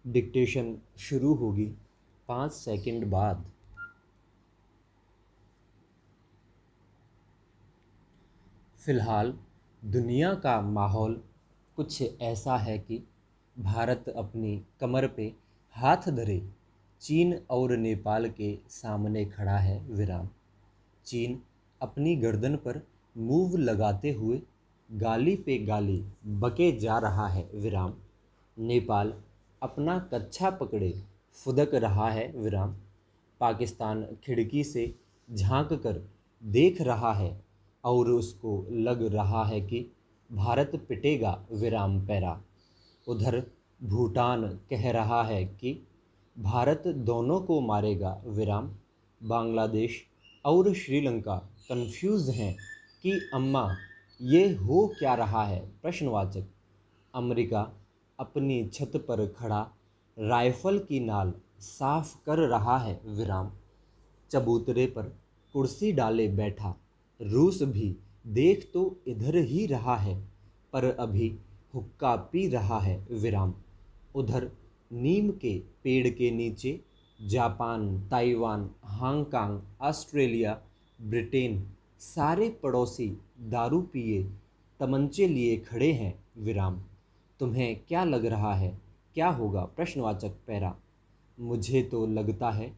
Dictation शुरू होगी 5 second बाद। फ़िलहाल दुनिया का माहौल कुछ ऐसा है कि भारत अपनी कमर पे हाथ धरे चीन और नेपाल के सामने खड़ा है। विराम। चीन अपनी गर्दन पर मूव लगाते हुए गाली पे गाली बके जा रहा है। विराम। नेपाल अपना कच्छा पकड़े फुदक रहा है। विराम। पाकिस्तान खिड़की से झांक कर देख रहा है और उसको लग रहा है कि भारत पिटेगा। विराम पैरा। उधर भूटान कह रहा है कि भारत दोनों को मारेगा। विराम। बांग्लादेश और श्रीलंका कंफ्यूज हैं कि अम्मा ये हो क्या रहा है। प्रश्नवाचक। अमेरिका अपनी छत पर खड़ा राइफल की नाल साफ कर रहा है। विराम। चबूतरे पर कुर्सी डाले बैठा रूस भी देख तो इधर ही रहा है, पर अभी हुक्का पी रहा है। विराम। उधर नीम के पेड़ के नीचे Japan, Taiwan, Hong Kong, Australia, Britain सारे पड़ोसी दारू पिए तमंचे लिए खड़े हैं। विराम। तुम्हें क्या लग रहा है क्या होगा। प्रश्नवाचक पैरा। मुझे तो लगता है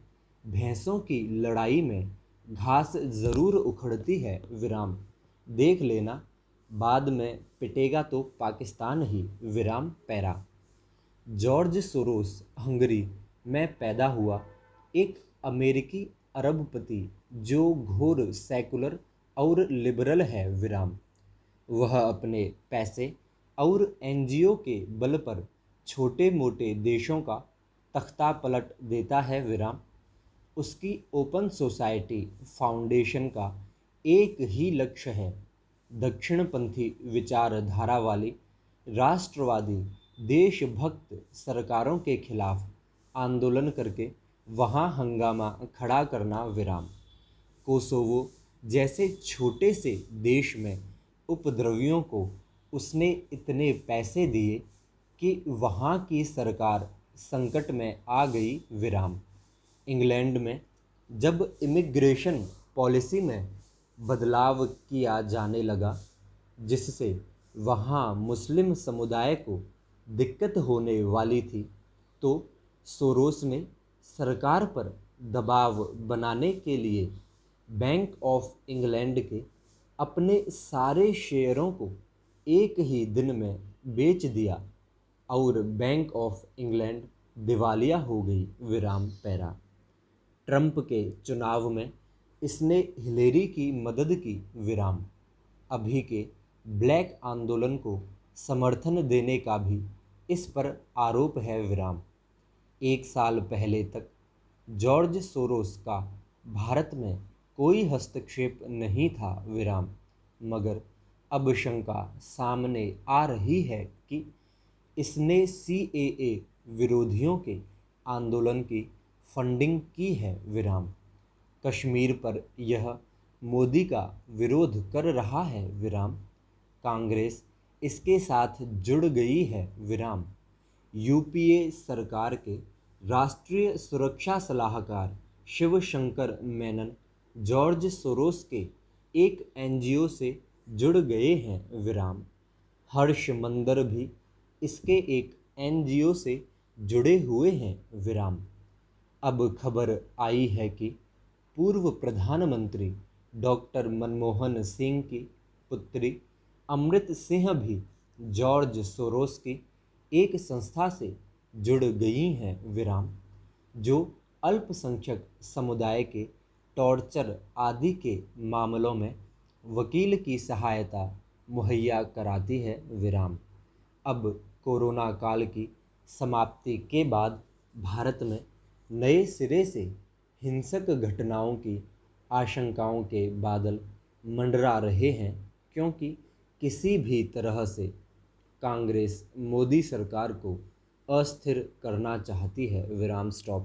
भैंसों की लड़ाई में घास ज़रूर उखड़ती है। विराम। देख लेना बाद में पिटेगा तो पाकिस्तान ही। विराम पैरा। जॉर्ज सोरोस हंगरी में पैदा हुआ एक अमेरिकी अरबपति जो घोर सेकुलर और लिबरल है। विराम। वह अपने पैसे और एनजीओ के बल पर छोटे मोटे देशों का तख्ता पलट देता है। विराम। उसकी ओपन सोसाइटी फाउंडेशन का एक ही लक्ष्य है, दक्षिणपंथी विचारधारा वाली राष्ट्रवादी देशभक्त सरकारों के खिलाफ आंदोलन करके वहाँ हंगामा खड़ा करना। विराम। कोसोवो जैसे छोटे से देश में उपद्रवियों को उसने इतने पैसे दिए कि वहाँ की सरकार संकट में आ गई। विराम। इंग्लैंड में जब इमिग्रेशन पॉलिसी में बदलाव किया जाने लगा जिससे वहाँ मुस्लिम समुदाय को दिक्कत होने वाली थी, तो सोरोस ने सरकार पर दबाव बनाने के लिए बैंक ऑफ इंग्लैंड के अपने सारे शेयरों को एक ही दिन में बेच दिया और बैंक ऑफ इंग्लैंड दिवालिया हो गई। विराम पैरा। ट्रंप के चुनाव में इसने हिलेरी की मदद की। विराम। अभी के ब्लैक आंदोलन को समर्थन देने का भी इस पर आरोप है। विराम। 1 साल पहले तक जॉर्ज सोरोस का भारत में कोई हस्तक्षेप नहीं था। विराम। मगर अब शंका सामने आ रही है कि इसने सीएए विरोधियों के आंदोलन की फंडिंग की है। विराम। कश्मीर पर यह मोदी का विरोध कर रहा है। विराम। कांग्रेस इसके साथ जुड़ गई है। विराम। यूपीए सरकार के राष्ट्रीय सुरक्षा सलाहकार शिवशंकर मेनन जॉर्ज सोरोस के एक एनजीओ से जुड़ गए हैं। विराम। हर्ष मंदर भी इसके एक एनजीओ से जुड़े हुए हैं। विराम। अब खबर आई है कि पूर्व प्रधानमंत्री डॉक्टर मनमोहन सिंह की पुत्री अमृत सिंह भी जॉर्ज सोरोस की एक संस्था से जुड़ गई हैं। विराम। जो अल्पसंख्यक समुदाय के टॉर्चर आदि के मामलों में वकील की सहायता मुहैया कराती है। विराम। अब कोरोना काल की समाप्ति के बाद भारत में नए सिरे से हिंसक घटनाओं की आशंकाओं के बादल मंडरा रहे हैं, क्योंकि किसी भी तरह से कांग्रेस मोदी सरकार को अस्थिर करना चाहती है। विराम स्टॉप।